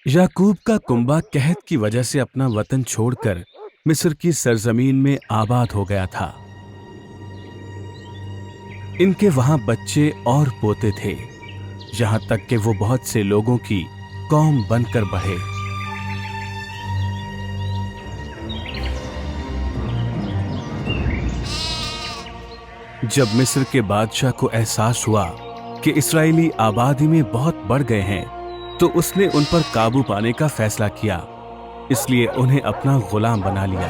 याकूब का कुंबा कहत की वजह से अपना वतन छोड़कर मिस्र की सरजमीन में आबाद हो गया था। इनके वहां बच्चे और पोते थे, यहां तक कि वो बहुत से लोगों की कौम बनकर बढ़े। जब मिस्र के बादशाह को एहसास हुआ कि इस्राएली आबादी में बहुत बढ़ गए हैं, तो उसने उन पर काबू पाने का फैसला किया, इसलिए उन्हें अपना गुलाम बना लिया।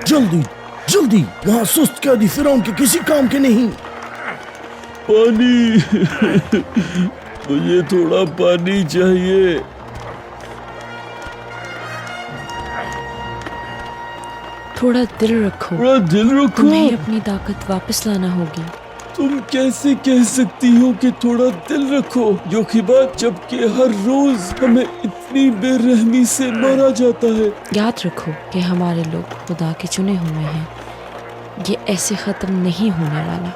जल्दी जल्दी, वहाँ सुस्त कैदी फिरौन के किसी काम के नहीं। पानी मुझे थोड़ा पानी चाहिए। थोड़ा दिल रखो, रखो। तुम्हें अपनी ताकत वापस लाना होगी। तुम कैसे कह सकती हो कि थोड़ा दिल रखो, जो कि बात जबकि हर रोज हमें इतनी बेरहमी से मारा जाता है। याद रखो कि हमारे लोग खुदा के चुने हुए हैं, ये ऐसे खत्म नहीं होने वाला।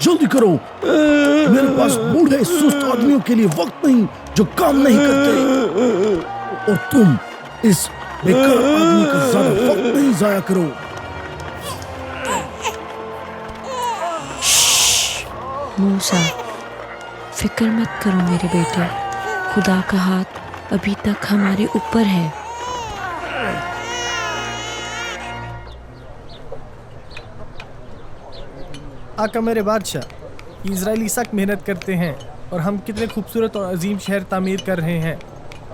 जल्दी करो, मेरे पास बूढ़े सुस्त आदमियों के लिए वक्त नहीं जो काम नहीं करते, और तुम इस बेकार आदमी का ज्यादा वक्त नहीं जाया करो। मूसा, फिक्र मत करो मेरे बेटे, खुदा का हाथ अभी तक हमारे ऊपर है। आका मेरे बादशाह, इजरायली सख्त मेहनत करते हैं और हम कितने खूबसूरत और अजीम शहर तामीर कर रहे हैं।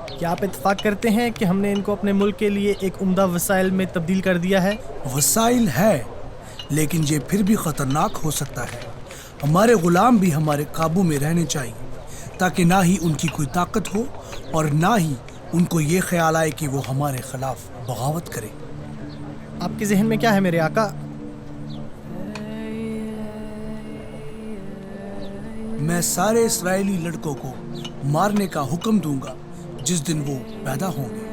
क्या आप इत्तेफाक करते हैं कि हमने इनको अपने मुल्क के लिए एक उम्दा वसाइल में तब्दील कर दिया है? वसाइल है, लेकिन ये फिर भी खतरनाक हो सकता है। हमारे गुलाम भी हमारे काबू में रहने चाहिए, ताकि ना ही उनकी कोई ताकत हो और ना ही उनको ये ख्याल आए कि वो हमारे खिलाफ बगावत करें। आपके जहन में क्या है मेरे आका? मैं सारे इस्राएली लड़कों को मारने का हुक्म दूंगा जिस दिन वो पैदा होंगे।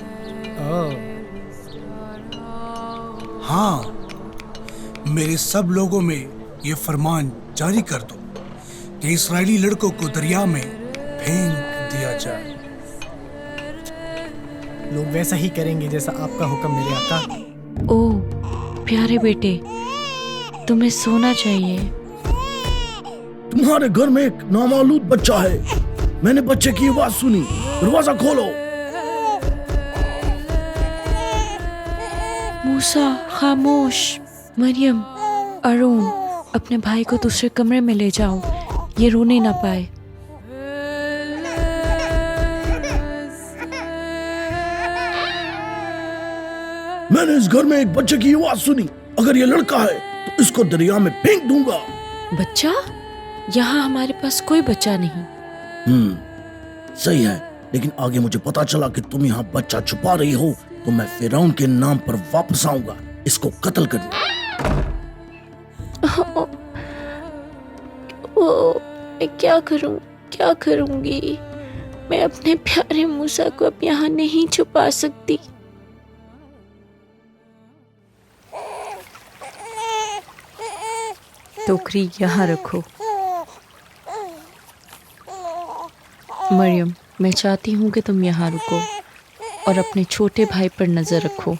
हाँ, मेरे सब लोगों में ये फरमान जारी कर दो कि इस्राएली लड़कों को दरिया में फेंक दिया जाए। लोग वैसा ही करेंगे जैसा आपका हुक्म मेरे आका। ओ प्यारे बेटे, तुम्हें सोना चाहिए। तुम्हारे घर में एक नामालूद बच्चा है। मैंने बच्चे की आवाज सुनी, दरवाजा खोलो। मूसा खामोश। मरियम, अरून, अपने भाई को दूसरे कमरे में ले जाओ, ये रोने ना पाए। मैंने इस घर में एक बच्चे की आवाज सुनी। अगर ये लड़का है तो इसको दरिया में फेंक दूंगा। बच्चा? यहाँ हमारे पास कोई बच्चा नहीं। सही है, लेकिन आगे मुझे पता चला कि तुम यहाँ बच्चा छुपा रही हो, तो मैं फिरौन के नाम पर वापस आऊंगा इसको कत्ल करने। मैं क्या करूंगी? मैं अपने प्यारे मूसा को अब यहाँ नहीं छुपा सकती। टोकरी यहाँ रखो। मरियम, मैं चाहती हूँ कि तुम यहाँ रुको और अपने छोटे भाई पर नज़र रखो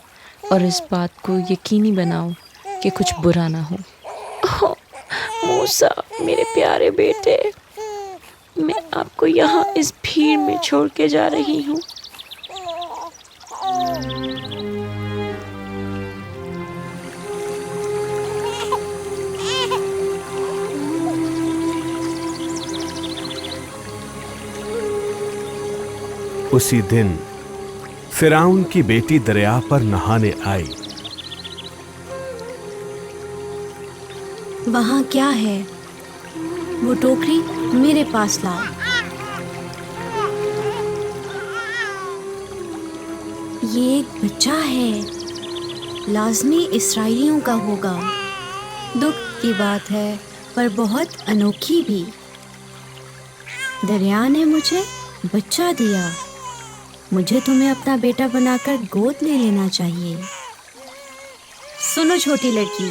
और इस बात को यकीनी बनाओ कि कुछ बुरा ना हो। मूसा, मेरे प्यारे बेटे, मैं आपको यहाँ इस भीड़ में छोड़ के जा रही हूँ। उसी दिन फिरौन की बेटी दरिया पर नहाने आई। वहाँ क्या है? वो टोकरी मेरे पास लाओ। ये एक बच्चा है, لازمی اسرائیلیوں کا ہوگا۔ دکھ کی بات ہے پر بہت انوکھی بھی۔ دریا نے مجھے بچہ دیا، مجھے تمہیں اپنا بیٹا بنا کر گود لے لینا چاہیے۔ سنو چھوٹی لڑکی،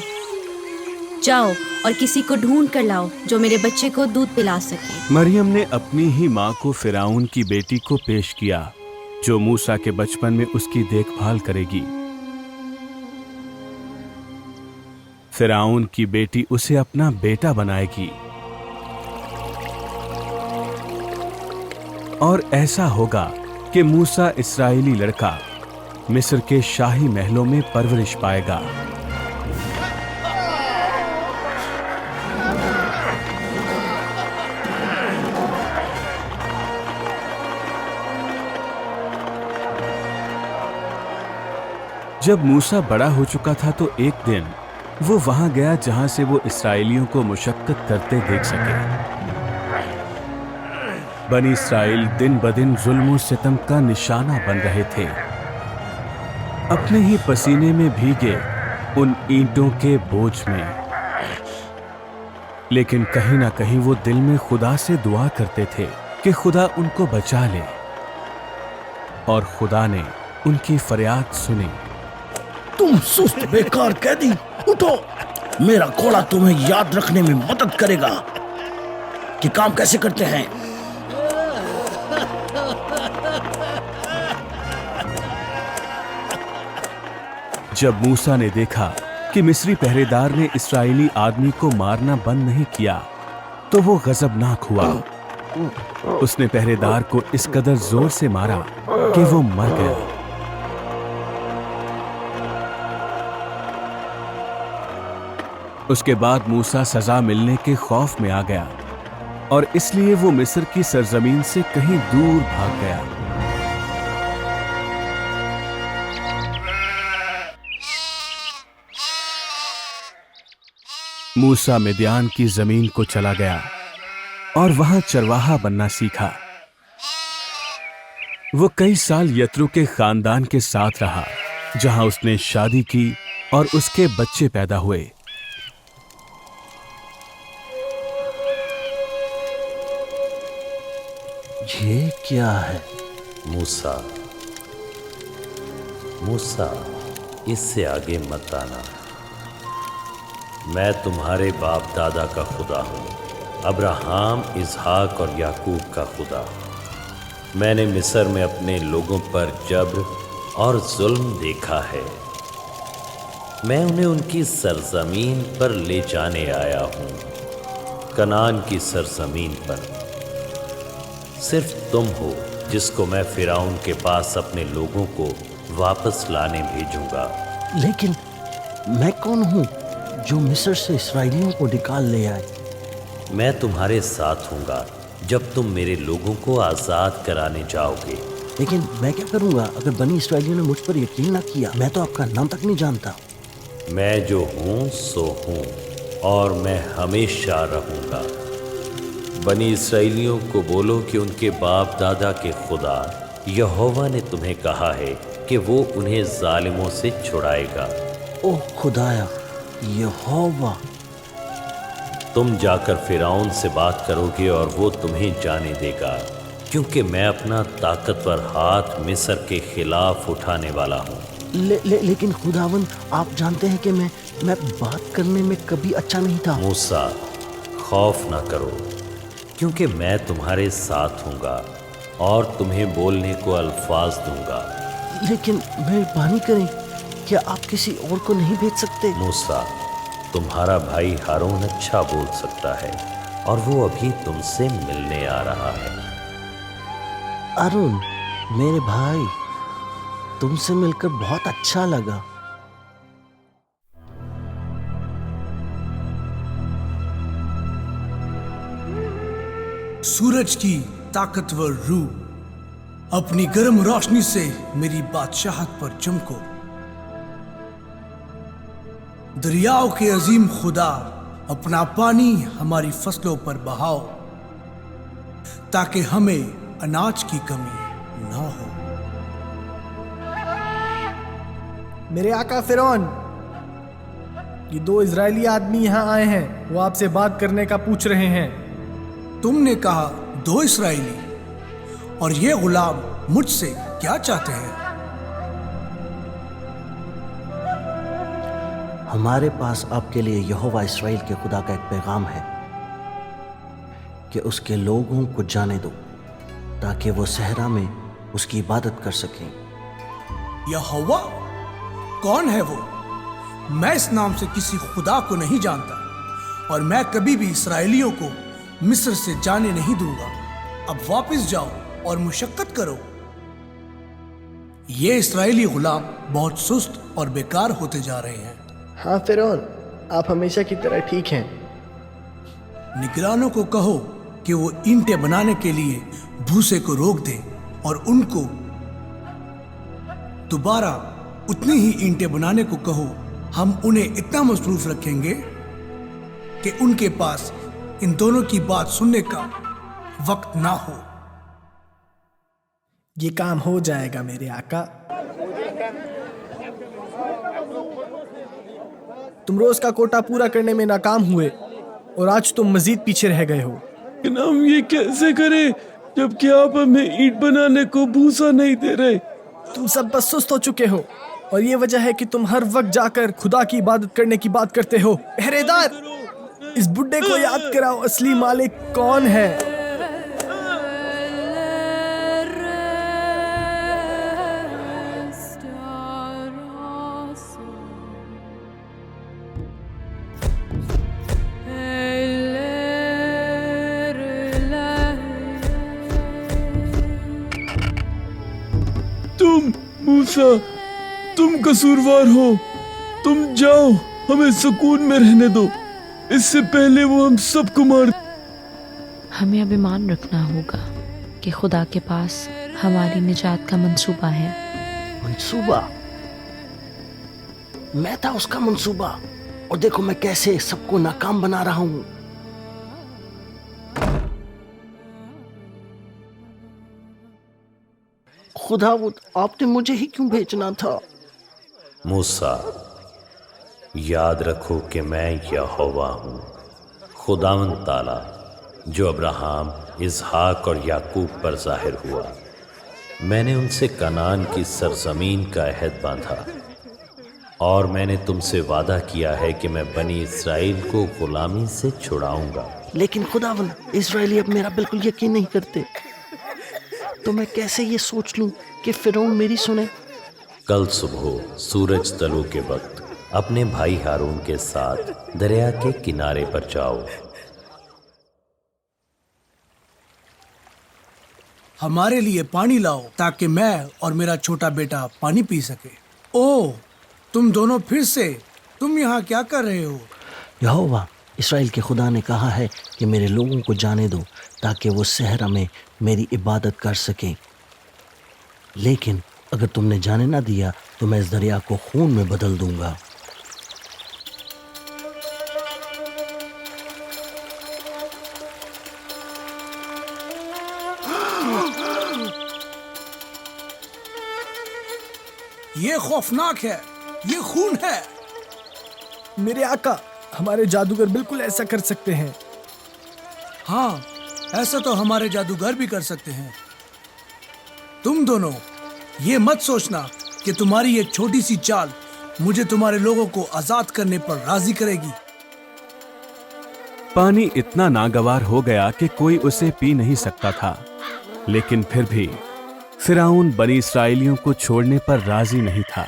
جاؤ اور کسی کو ڈھونڈ کر لاؤ جو میرے بچے کو دودھ پلا سکے۔ مریم نے اپنی ہی ماں کو فرعون کی بیٹی کو پیش کیا جو موسیٰ کے بچپن میں اس کی دیکھ بھال کرے گی۔ فرعون کی بیٹی اسے اپنا بیٹا بنائے گی، اور ایسا ہوگا کہ موسیٰ اسرائیلی لڑکا مصر کے شاہی محلوں میں پرورش پائے گا۔ جب موسیٰ بڑا ہو چکا تھا تو ایک دن وہ وہاں گیا جہاں سے وہ اسرائیلیوں کو مشقت کرتے دیکھ سکے۔ بنی اسرائیل دن بدن ظلم و ستم کا نشانہ بن رہے تھے، اپنے ہی پسینے میں بھیگے ان اینٹوں کے بوجھ میں، لیکن کہیں نہ کہیں وہ دل میں خدا سے دعا کرتے تھے کہ خدا ان کو بچا لے، اور خدا نے ان کی فریاد سنی۔ تم سست بیکار قیدی، اٹھو، میرا کوڑا تمہیں یاد رکھنے میں مدد کرے گا کہ کام کیسے کرتے ہیں۔ جب موسیٰ نے دیکھا کہ مصری پہرے دار نے اسرائیلی آدمی کو مارنا بند نہیں کیا تو وہ غضبناک ہوا۔ اس نے پہرے دار کو اس قدر زور سے مارا کہ وہ مر گیا۔ اس کے بعد موسیٰ سزا ملنے کے خوف میں آ گیا، اور اس لیے وہ مصر کی سرزمین سے کہیں دور بھاگ گیا۔ موسیٰ مدیان کی زمین کو چلا گیا اور وہاں چرواہا بننا سیکھا۔ وہ کئی سال یترو کے خاندان کے ساتھ رہا، جہاں اس نے شادی کی اور اس کے بچے پیدا ہوئے۔ یہ کیا ہے؟ موسیٰ، اس سے آگے مت آنا۔ میں تمہارے باپ دادا کا خدا ہوں، ابراہیم، اسحاق اور یعقوب کا خدا۔ میں نے مصر میں اپنے لوگوں پر جبر اور ظلم دیکھا ہے، میں انہیں ان کی سرزمین پر لے جانے آیا ہوں، کنعان کی سرزمین پر۔ صرف تم ہو جس کو میں فرعون کے پاس اپنے لوگوں کو واپس لانے بھیجوں گا۔ لیکن میں کون ہوں جو مصر سے اسرائیلیوں کو نکال لے آئے؟ میں تمہارے ساتھ ہوں گا جب تم میرے لوگوں کو آزاد کرانے جاؤ گے۔ لیکن میں کیا کروں گا اگر بنی اسرائیلیوں نے مجھ پر یقین نہ کیا؟ میں تو آپ کا نام تک نہیں جانتا۔ میں جو ہوں سو ہوں، اور میں ہمیشہ رہوں گا۔ بنی اسرائیلیوں کو بولو کہ ان کے باپ دادا کے خدا یہوہ نے تمہیں کہا ہے کہ وہ انہیں ظالموں سے چھڑائے گا۔ اوہ خدایا، یہوہ! تم جا کر فرعون سے بات کرو گے اور وہ تمہیں جانے دے گا، کیونکہ میں اپنا طاقتور ہاتھ مصر کے خلاف اٹھانے والا ہوں۔ لیکن خداوند، آپ جانتے ہیں کہ میں بات کرنے میں کبھی اچھا نہیں تھا۔ موسیٰ، خوف نہ کرو، کیونکہ میں تمہارے ساتھ ہوں گا اور تمہیں بولنے کو الفاظ دوں گا۔ لیکن مہربانی کریں، کیا آپ کسی اور کو نہیں بھیج سکتے؟ موسیٰ، تمہارا بھائی ہارون اچھا بول سکتا ہے، اور وہ ابھی تم سے ملنے آ رہا ہے۔ ارون، میرے بھائی، تم سے مل کر بہت اچھا لگا۔ سورج کی طاقتور روح، اپنی گرم روشنی سے میری بادشاہت پر چمکو۔ دریاؤں کے عظیم خدا، اپنا پانی ہماری فصلوں پر بہاؤ تاکہ ہمیں اناج کی کمی نہ ہو۔ मेरे आका फिरौन, ये 2 इजरायली आदमी यहाँ आए हैं, वो आपसे बात करने का पूछ रहे हैं। तुमने कहा 2 इस्राएली, और ये गुलाम मुझसे क्या चाहते हैं? हमारे पास आपके लिए यहोवा इस्राएल के खुदा का एक पैगाम है कि उसके लोगों को जाने दो ताकि वो सहरा में उसकी इबादत कर सकें। यहोवा? कौन है वो? मैं इस नाम से किसी खुदा को नहीं जानता, और मैं कभी भी इसराइलियों को मिस्र से जाने नहीं दूंगा। अब वापस जाओ और मुशक्कत करो। ये इसराइली गुलाम बहुत सुस्त और बेकार होते जा रहे हैं। हाँ फिरौन, आप हमेशा की तरह ठीक हैं। निगरानों को कहो कि वो ईंटें बनाने के लिए भूसे को रोक दें और उनको दोबारा उतनी ही ईंटें बनाने को कहो। हम उन्हें इतना मसरूफ रखेंगे कि उनके पास इन दोनों की बात सुनने का वक्त ना हो। ये काम हो जाएगा मेरे आका। तुम रोज का कोटा पूरा करने में नाकाम हुए और आज तुम मजीद पीछे रह गए हो। लेकिन हम ये कैसे करें जबकि आप हमें ईंट बनाने को भूसा नहीं दे रहे? तुम सब बस सुस्त हो चुके हो और ये वजह है कि तुम हर वक्त जाकर खुदा की इबादत करने की बात करते हो। पहरेदार, इस बुड्ढे को याद कराओ असली मालिक कौन है। तुम मूसा, तुम कसूरवार हो। तुम जाओ, हमें सुकून में रहने दो, इससे पहले वो हम सबको मार। हमें अब ईमान रखना होगा कि खुदा के पास हमारी निजात का मंसूबा है। मंसूबा? मैं था उसका मंसूबा, और देखो मैं कैसे सबको नाकाम बना रहा हूं। खुदावंद, आपने मुझे ही क्यों भेजना था? मूसा, याद रखो कि मैं यहोवा हूँ, खुदावंद ताला, जो अब्राहम, इसहाक और याकूब पर जाहिर हुआ। मैंने उनसे कनान की सरजमीन का अहद बांधा, और मैंने तुमसे वादा किया है कि मैं बनी इस्राएल को गुलामी से छुड़ाऊंगा। लेकिन खुदावंद, इजरायली अब मेरा बिल्कुल यकीन नहीं करते, तो मैं कैसे ये सोच लूं कि फिरौन मेरी सुने? कल सुबह सूरज तलू के वक्त अपने भाई हारून के साथ दरिया के किनारे पर जाओ। हमारे लिए पानी लाओ ताकि मैं और मेरा छोटा बेटा पानी पी सके। ओह, तुम दोनों फिर से, तुम यहाँ क्या कर रहे हो? यहोवा इस्राएल के खुदा ने कहा है कि मेरे लोगों को जाने दो ताकि वो सहरा में मेरी इबादत कर सकें। लेकिन अगर तुमने जाने ना दिया तो मैं इस दरिया को खून में बदल दूंगा। ये खौफनाक है, ये खून है। मेरे आका, हमारे जादूगर बिल्कुल ऐसा कर सकते हैं। हाँ, ऐसा तो हमारे जादूगर भी कर सकते हैं। तुम दोनों ये मत सोचना कि तुम्हारी एक छोटी सी चाल मुझे तुम्हारे लोगों को आजाद करने पर राजी करेगी। पानी इतना नागवार हो गया कि कोई उसे पी नहीं सकता था, लेकिन फिर भी फिरौन बनी इस्राएलियों को छोड़ने पर राजी नहीं था।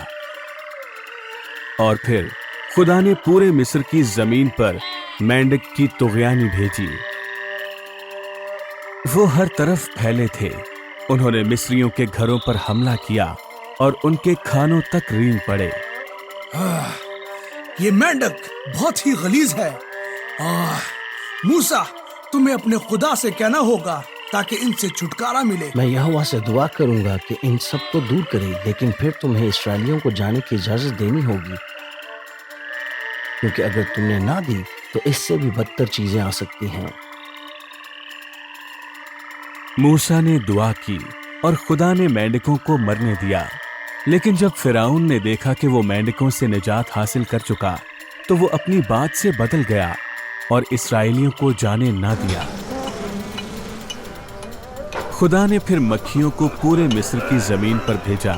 और फिर खुदा ने पूरे मिस्र की जमीन पर मेंढक की तुगयानी भेजी। वो हर तरफ फैले थे। उन्होंने मिस्रियों के घरों पर हमला किया और उनके खानों तक रींग पड़े। ये मेंढक बहुत ही गलीज है। मूसा, तुम्हें अपने खुदा से कहना होगा ताकि इनसे छुटकारा मिले। मैं यहोवा से दुआ करूंगा कि इन सब को दूर करे, लेकिन फिर तुम्हें इस्राएलियों को जाने की इजाजत देनी होगी, क्योंकि अगर तुमने ना दी तो इससे भी बदतर चीजें आ सकती हैं। मूसा ने दुआ की और खुदा ने मेंढकों को मरने दिया। लेकिन जब फिरौन ने देखा कि वो मेंढकों से निजात हासिल कर चुका तो वो अपनी बात से बदल गया और इसराइलियों को जाने ना दिया। खुदा ने फिर मक्खियों को पूरे मिस्र की जमीन पर भेजा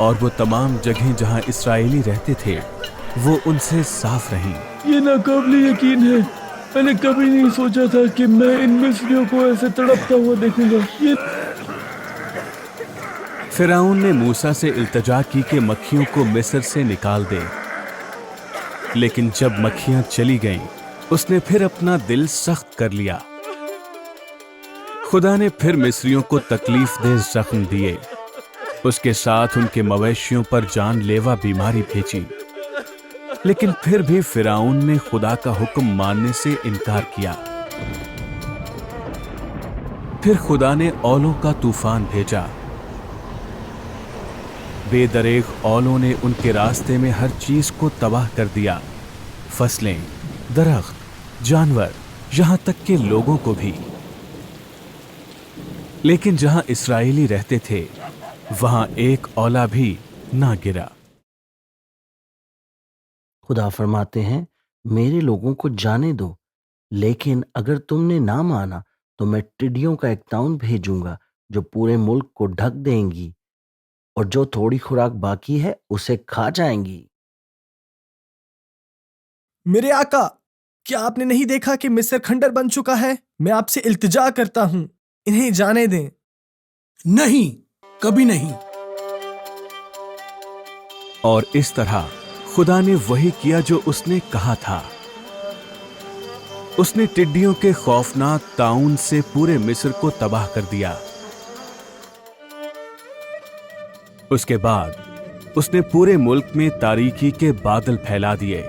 और वो तमाम जगहें जहां इसराइली रहते थे वो उनसे साफ रहीं। ये नाकाबिल यकीन है, मैंने कभी नहीं सोचा था कि मैं इन मिस्रियों को ऐसे तड़पता हुआ देखूंगा। ये फिरौन ने मूसा से इल्तिजा की कि मक्खियों को मिस्र से निकाल दे, लेकिन जब मक्खियां चली गईं, उसने फिर अपना दिल सख्त कर लिया। खुदा ने फिर मिस्रियों को तकलीफ-दह जख्म दिए, उसके साथ उनके मवेशियों पर जानलेवा बीमारी भेजी, लेकिन फिर भी फिरौन ने खुदा का हुक्म मानने से इनकार किया। फिर खुदा ने औलों का तूफान भेजा। बेदरेग औलों ने उनके रास्ते में हर चीज को तबाह कर दिया, फसलें, दरख्त, जानवर, यहां तक कि लोगों को भी। लेकिन जहां इसराइली रहते थे वहां एक औला भी ना गिरा। खुदा फरमाते हैं, मेरे लोगों को जाने दो, लेकिन अगर तुमने ना माना तो मैं टिड्डियों का एक ताउन भेजूंगा जो पूरे मुल्क को ढक देंगी और जो थोड़ी खुराक बाकी है उसे खा जाएंगी। मेरे आका, क्या आपने नहीं देखा कि मिस्र खंडर बन चुका है? मैं आपसे इल्तिजा करता हूं, इन्हें जाने दें। नहीं, कभी नहीं। और इस तरह खुदा ने वही किया जो उसने कहा था। उसने टिड्डियों के खौफनाक ताउन से पूरे मिस्र को तबाह कर दिया। उसके बाद उसने पूरे मुल्क में तारीकी के बादल फैला दिए।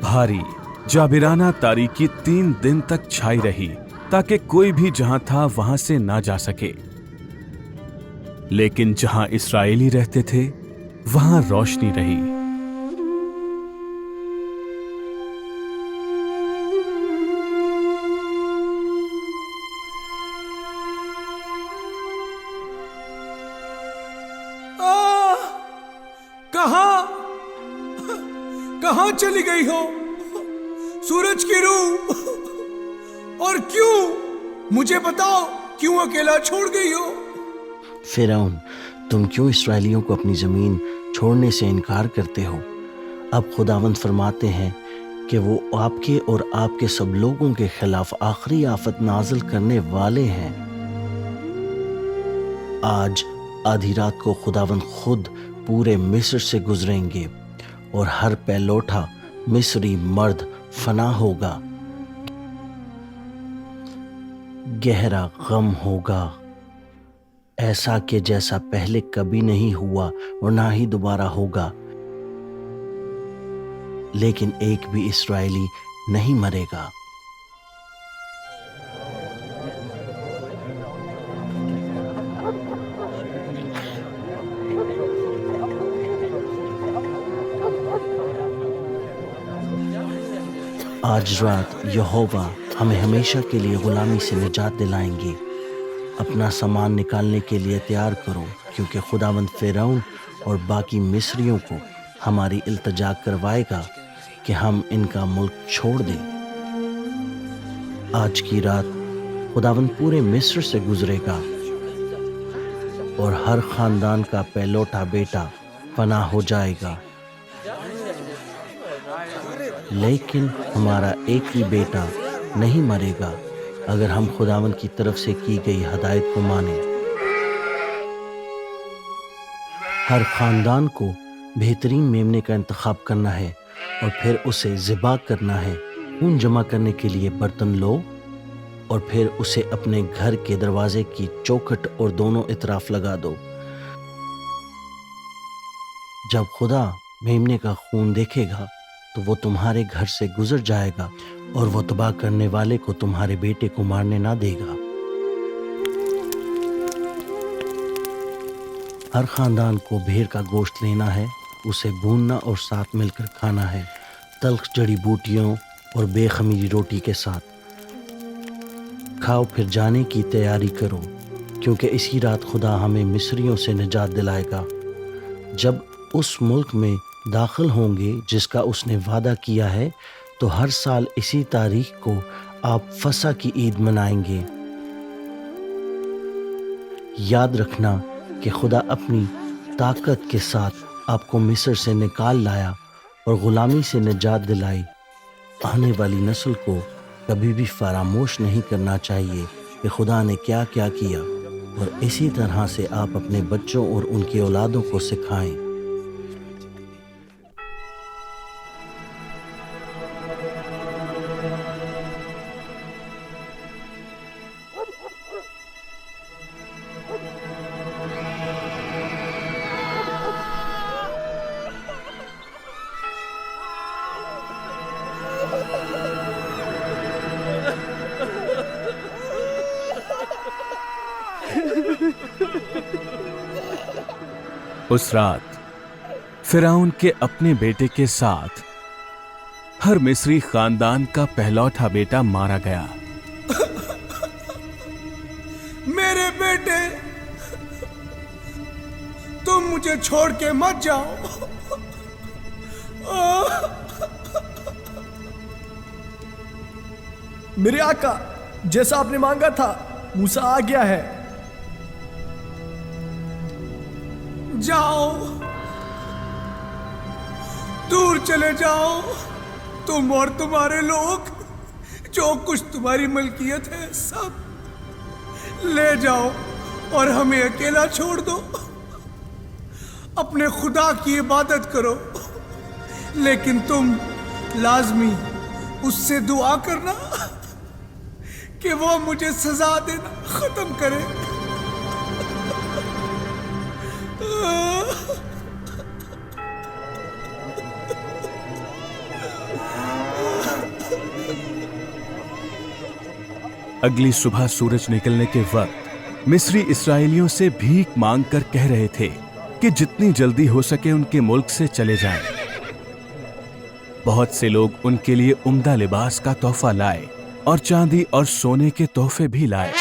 भारी जाबिराना तारीकी 3 दिन तक छाई रही ताकि कोई भी जहां था वहां से ना जा सके। लेकिन जहां इसराइली रहते थे वहां रोशनी रही। कहां चली गई हो सूरज की रूह? और क्यों, मुझे बताओ, क्यों अकेला छोड़ गई हो? फिरौन, तुम क्यों इसराइलियों को अपनी जमीन छोड़ने से इनकार करते हो? अब खुदावंद फरमाते हैं कि वो आपके और आपके सब लोगों के खिलाफ आखिरी आफत नाजिल करने वाले हैं। आज आधी रात को खुदावंद खुद पूरे मिस्र से गुजरेंगे और हर पैलोठा मिस्री मर्द फना होगा। गहरा गम होगा, ऐसा कि जैसा पहले कभी नहीं हुआ और ना ही दोबारा होगा। लेकिन एक भी इस्राएली नहीं मरेगा। आज रात यहोवा हमें हमेशा के लिए गुलामी से निजात दिलाएंगे। अपना सामान निकालने के लिए तैयार करो, क्योंकि खुदावंद फिरौन और बाकी मिस्रियों को हमारी इल्तिजा करवाएगा कि हम इनका मुल्क छोड़ दें। आज की रात खुदावंद पूरे मिस्र से गुजरेगा और हर खानदान का पहलौठा बेटा पनाह हो जाएगा। लेकिन हमारा एक भी बेटा नहीं मरेगा अगर हम खुदावंद की तरफ से की गई हदायत को माने। हर खानदान को बेहतरीन मेमने का इंतखाब करना है और फिर उसे ज़िबा करना है। खून जमा करने के लिए बर्तन लो और फिर उसे अपने घर के दरवाजे की चौखट और दोनों इतराफ लगा दो। जब खुदा मेमने का खून देखेगा तो वो तुम्हारे घर से गुजर जाएगा और वो तबाह करने वाले को तुम्हारे बेटे को मारने ना देगा। हर खानदान को भेड़ का गोश्त लेना है, उसे भूनना और साथ मिलकर खाना है, तल्ख जड़ी बूटियों और बेखमीरी रोटी के साथ। खाओ फिर जाने की तैयारी करो, کیونکہ اسی رات خدا ہمیں مصریوں سے نجات دلائے گا۔ جب اس ملک میں داخل ہوں گے جس کا اس نے وعدہ کیا ہے، تو ہر سال اسی تاریخ کو آپ فسح کی عید منائیں گے۔ یاد رکھنا کہ خدا اپنی طاقت کے ساتھ آپ کو مصر سے نکال لایا اور غلامی سے نجات دلائی۔ آنے والی نسل کو کبھی بھی فراموش نہیں کرنا چاہیے کہ خدا نے کیا کیا کیا، اور اسی طرح سے آپ اپنے بچوں اور ان کی اولادوں کو سکھائیں۔ اس رات فرعون کے اپنے بیٹے کے ساتھ ہر مصری خاندان کا پہلوٹا بیٹا مارا گیا۔ میرے بیٹے، تم مجھے چھوڑ کے مت جاؤ۔ میرے آقا، جیسا آپ نے مانگا تھا موسیٰ آ گیا ہے۔ جاؤ، دور چلے جاؤ، تم اور تمہارے لوگ، جو کچھ تمہاری ملکیت ہے سب لے جاؤ اور ہمیں اکیلا چھوڑ دو۔ اپنے خدا کی عبادت کرو، لیکن تم لازمی اس سے دعا کرنا کہ وہ مجھے سزا دینا ختم کرے۔ اگلی صبح سورج نکلنے کے وقت مصری اسرائیلیوں سے بھیک مانگ کر کہہ رہے تھے کہ جتنی جلدی ہو سکے ان کے ملک سے چلے جائیں۔ بہت سے لوگ ان کے لیے عمدہ لباس کا تحفہ لائے اور چاندی اور سونے کے تحفے بھی لائے۔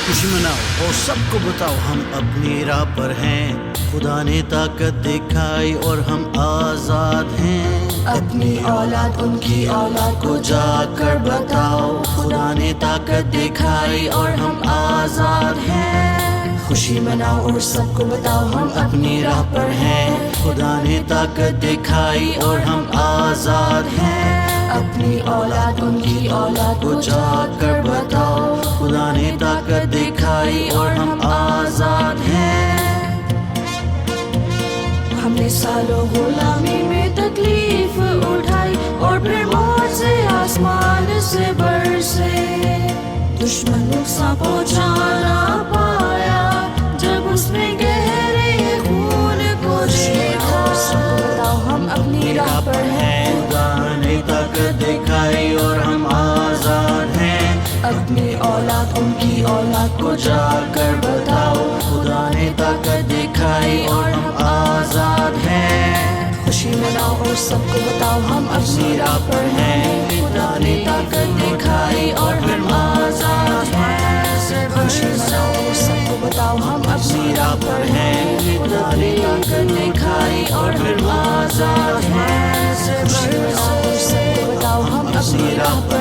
خوشی مناؤ اور سب کو بتاؤ ہم اپنی راہ پر ہیں، خدا نے طاقت دکھائی اور ہم آزاد ہیں۔ اپنی اولاد ان کی اولاد کو جا کر بتاؤ، خدا نے طاقت دکھائی اور ہم آزاد ہیں۔ خوشی مناؤ اور سب کو بتاؤ ہم اپنی راہ پر ہیں، خدا نے طاقت دکھائی اور ہم آزاد ہیں۔ اپنی اولاد ان کی اولاد کو جا کر بتاؤ، خدا نے طاقت دکھائی اور ہم آزاد ہیں۔ ہم نے سالوں غلامی میں تکلیف اٹھائی اور پھر موت سے آسمان سے برسے، دشمن نقصان پہنچا نہ پایا جب اس نے گہرے خون کو دیکھا۔ بتاؤ ہم اپنی راہ پر ہیں، خدا نے طاقت دکھائی اور ہم آزاد ہیں۔ اپنی اولاد ان کی اولاد کو جا کر بتاؤ، خدا نے طاقت دکھائی اور ہم آزاد ہیں۔ خوشی مناؤ اور سب کو بتاؤ ہم اپنی راہ پر ہیں، خدا نے طاقت دکھائی اور ہم آزاد ہیں۔ خوشی مناؤ اور سب کو بتاؤ ہم اپنی راہ پر ہیں، خدا نے طاقت دکھائی اور ہم آزاد ہیں۔ خوشی مناؤ اور سب کو بتاؤ ہم اپنی راہ پر